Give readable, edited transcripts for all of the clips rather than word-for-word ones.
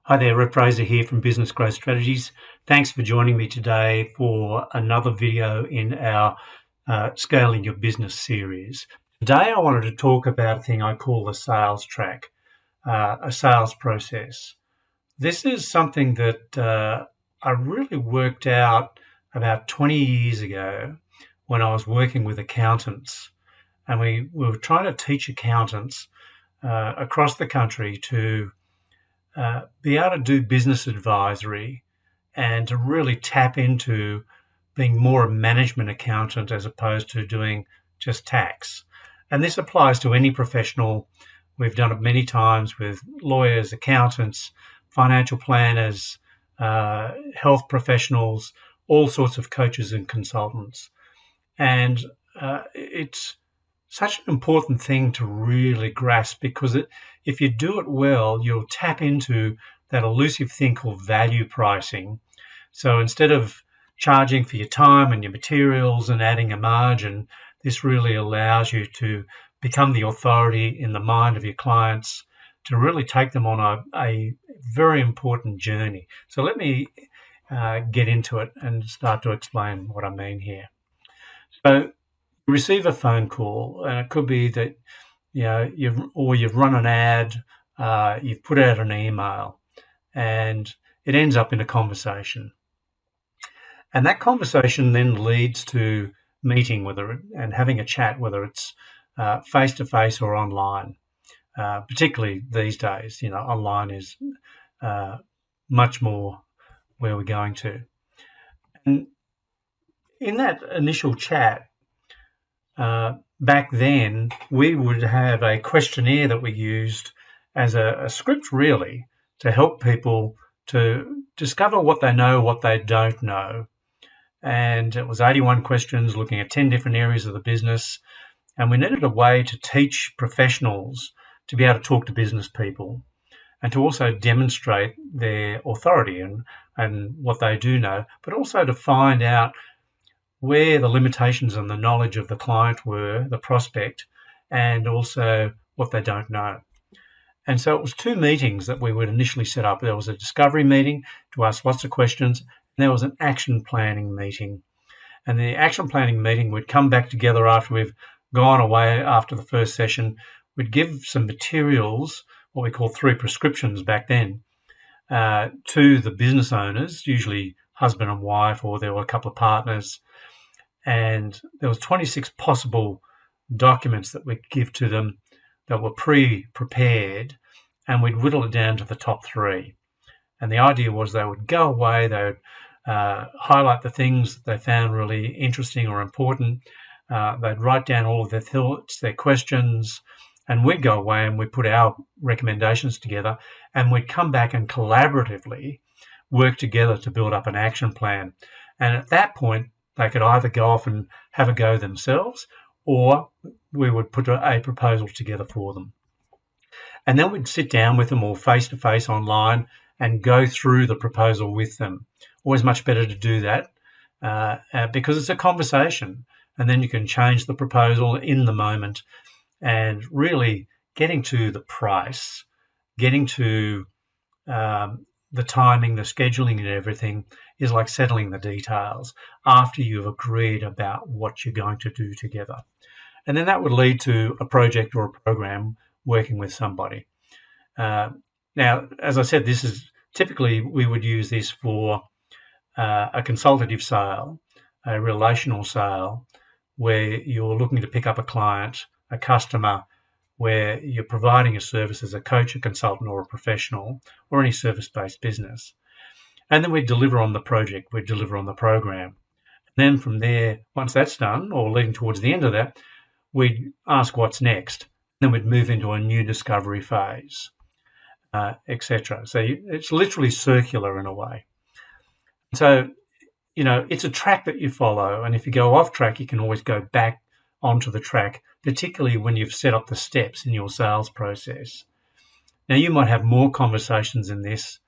Hi there, Rip Fraser here from Business Growth Strategies. Thanks for joining me today for another video in our Scaling Your Business series. Today I wanted to talk about a thing I call the sales track, a sales process. This is something that I really worked out about 20 years ago when I was working with accountants. And we were trying to teach accountants across the country to be able to do business advisory and to really tap into being more a management accountant as opposed to doing just tax. And this applies to any professional. We've done it many times with lawyers, accountants, financial planners, health professionals, all sorts of coaches and consultants. And it's such an important thing to really grasp because if you do it well, you'll tap into that elusive thing called value pricing. So instead of charging for your time and your materials and adding a margin, this really allows you to become the authority in the mind of your clients, to really take them on a very important journey. So let me get into it and start to explain what I mean here. So you receive a phone call, and it could be that you've run an ad, you've put out an email, and it ends up in a conversation. And that conversation then leads to meeting and having a chat, whether it's face-to-face or online. Particularly these days, online is much more where we're going to. And in that initial chat, back then, we would have a questionnaire that we used as a script, really, to help people to discover what they know, what they don't know. And it was 81 questions looking at 10 different areas of the business. And we needed a way to teach professionals to be able to talk to business people and to also demonstrate their authority and what they do know, but also to find out where the limitations and the knowledge of the client were, the prospect, and also what they don't know. And so it was two meetings that we would initially set up. There was a discovery meeting to ask lots of questions, and there was an action planning meeting. And the action planning meeting would come back together after we've gone away after the first session. We'd give some materials, what we call 3 prescriptions back then, to the business owners, usually husband and wife, or there were a couple of partners. And there was 26 possible documents that we'd give to them that were pre-prepared, and we'd whittle it down to the top 3. And the idea was they would go away, they would highlight the things that they found really interesting or important. They'd write down all of their thoughts, their questions, and we'd go away and we'd put our recommendations together, and we'd come back and collaboratively work together to build up an action plan. And at that point, they could either go off and have a go themselves, or we would put a proposal together for them. And then we'd sit down with them all face-to-face online and go through the proposal with them. Always much better to do that because it's a conversation, and then you can change the proposal in the moment. And really getting to the price, getting to the timing, the scheduling and everything is like settling the details after you've agreed about what you're going to do together. And then that would lead to a project or a program working with somebody. Now, as I said, this is typically we would use this for a consultative sale, a relational sale, where you're looking to pick up a client, a customer, where you're providing a service as a coach, a consultant, or a professional, or any service-based business. And then we deliver on the project, we deliver on the program. Then from there, once that's done, or leading towards the end of that, we'd ask what's next. Then we'd move into a new discovery phase, etc. So it's literally circular in a way. So, it's a track that you follow, and if you go off track, you can always go back onto the track, particularly when you've set up the steps in your sales process. Now, you might have more conversations in this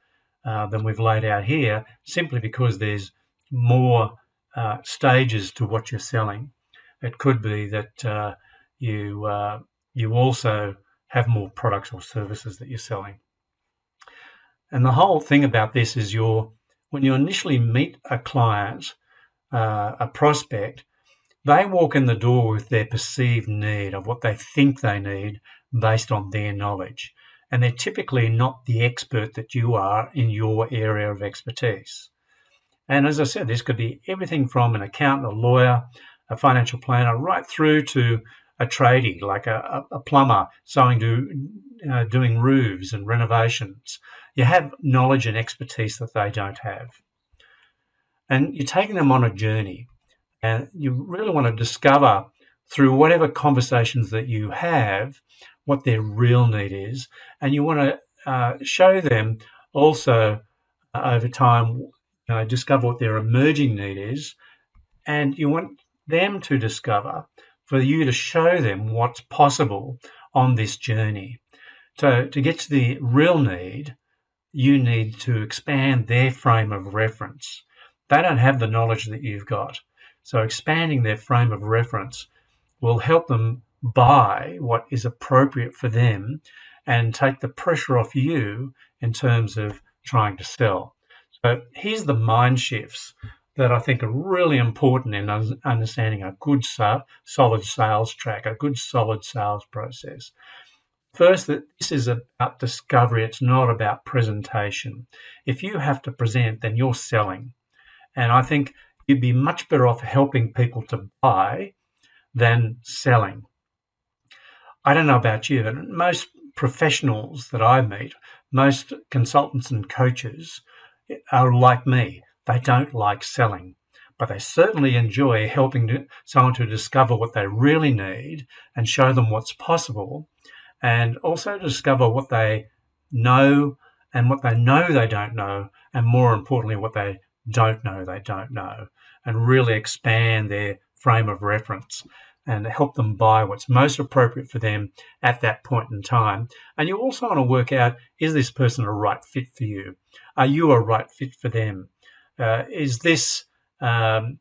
than we've laid out here, simply because there's more stages to what you're selling. It could be that you also have more products or services that you're selling. And the whole thing about this is when you initially meet a client, a prospect, they walk in the door with their perceived need of what they think they need based on their knowledge. And they're typically not the expert that you are in your area of expertise. And as I said, this could be everything from an accountant, a lawyer, a financial planner, right through to a tradie, like a plumber, doing roofs and renovations. You have knowledge and expertise that they don't have. And you're taking them on a journey. And you really want to discover through whatever conversations that you have what their real need is. And you want to show them also over time, discover what their emerging need is. And you want them to discover, for you to show them what's possible on this journey. So to get to the real need, you need to expand their frame of reference. They don't have the knowledge that you've got. So expanding their frame of reference will help them buy what is appropriate for them and take the pressure off you in terms of trying to sell. So here's the mind shifts that I think are really important in understanding a good, solid sales track, a good, solid sales process. First, that this is about discovery. It's not about presentation. If you have to present, then you're selling. And I think you'd be much better off helping people to buy than selling. I don't know about you, but most professionals that I meet, most consultants and coaches are like me. They don't like selling, but they certainly enjoy helping someone to discover what they really need and show them what's possible, and also discover what they know and what they know they don't know, and more importantly, what they don't know they don't know, and really expand their frame of reference and help them buy what's most appropriate for them at that point in time. And you also want to work out, is this person a right fit for you? Are you a right fit for them? Is this, something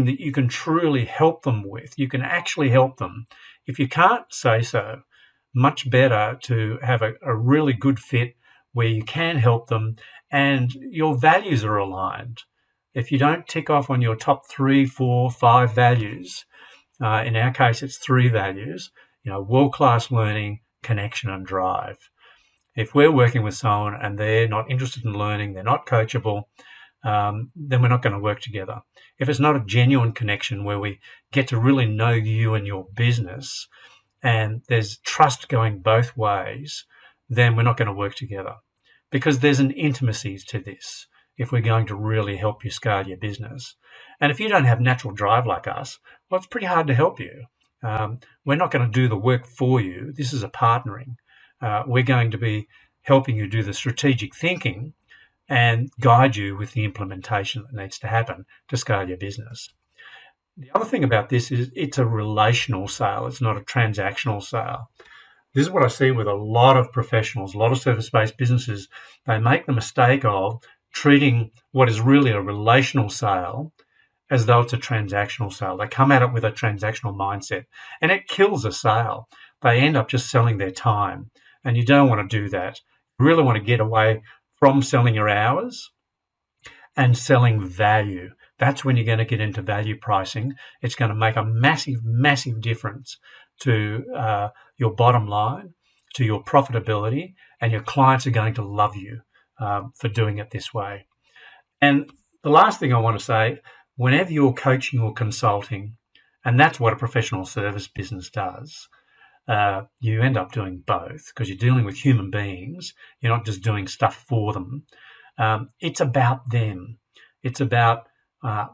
that you can truly help them with? You can actually help them. If you can't say so, much better to have a really good fit where you can help them and your values are aligned. If you don't tick off on your top 3, 4, 5 values, in our case it's 3 values, world-class learning, connection and drive. If we're working with someone and they're not interested in learning, they're not coachable, then we're not going to work together. If it's not a genuine connection where we get to really know you and your business and there's trust going both ways, then we're not going to work together, because there's an intimacy to this if we're going to really help you scale your business. And if you don't have natural drive like us, well, it's pretty hard to help you. We're not going to do the work for you. This is a partnering. We're going to be helping you do the strategic thinking and guide you with the implementation that needs to happen to scale your business. The other thing about this is it's a relational sale. It's not a transactional sale. This is what I see with a lot of professionals, a lot of service-based businesses. They make the mistake of treating what is really a relational sale as though it's a transactional sale. They come at it with a transactional mindset and it kills a sale. They end up just selling their time, and you don't want to do that. You really want to get away from selling your hours and selling value. That's when you're going to get into value pricing. It's going to make a massive, massive difference to your bottom line, to your profitability, and your clients are going to love you for doing it this way. And the last thing I want to say, whenever you're coaching or consulting, and that's what a professional service business does, you end up doing both because you're dealing with human beings. You're not just doing stuff for them. It's about them. It's about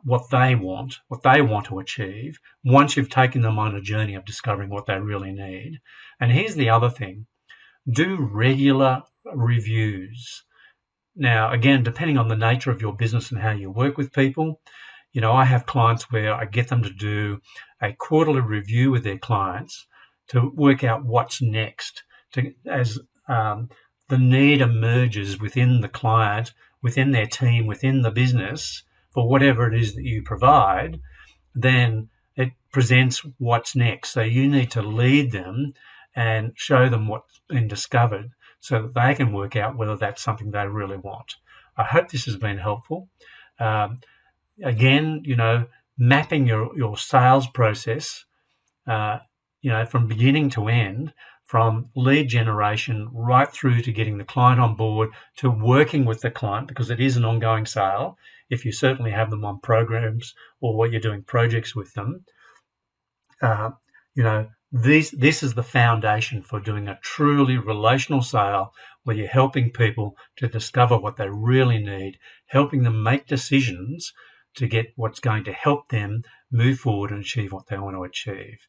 what they want to achieve once you've taken them on a journey of discovering what they really need. And here's the other thing. Do regular reviews. Now, again, depending on the nature of your business and how you work with people, I have clients where I get them to do a quarterly review with their clients to work out what's next, as the need emerges within the client, within their team, within the business, for whatever it is that you provide, then it presents what's next. So you need to lead them and show them what's been discovered so that they can work out whether that's something they really want. I hope this has been helpful. Again, mapping your sales process, from beginning to end, from lead generation right through to getting the client on board to working with the client, because it is an ongoing sale. If you certainly have them on programs or you're doing projects with them, this is the foundation for doing a truly relational sale, where you're helping people to discover what they really need, helping them make decisions to get what's going to help them move forward and achieve what they want to achieve.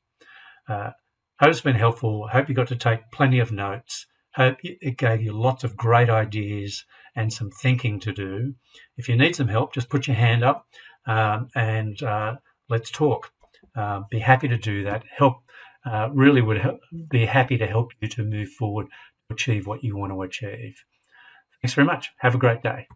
Hope it's been helpful. Hope you got to take plenty of notes. Hope it gave you lots of great ideas and some thinking to do. If you need some help, just put your hand up and let's talk. Be happy to do that. Really would be happy to help you to move forward to achieve what you want to achieve. Thanks very much. Have a great day.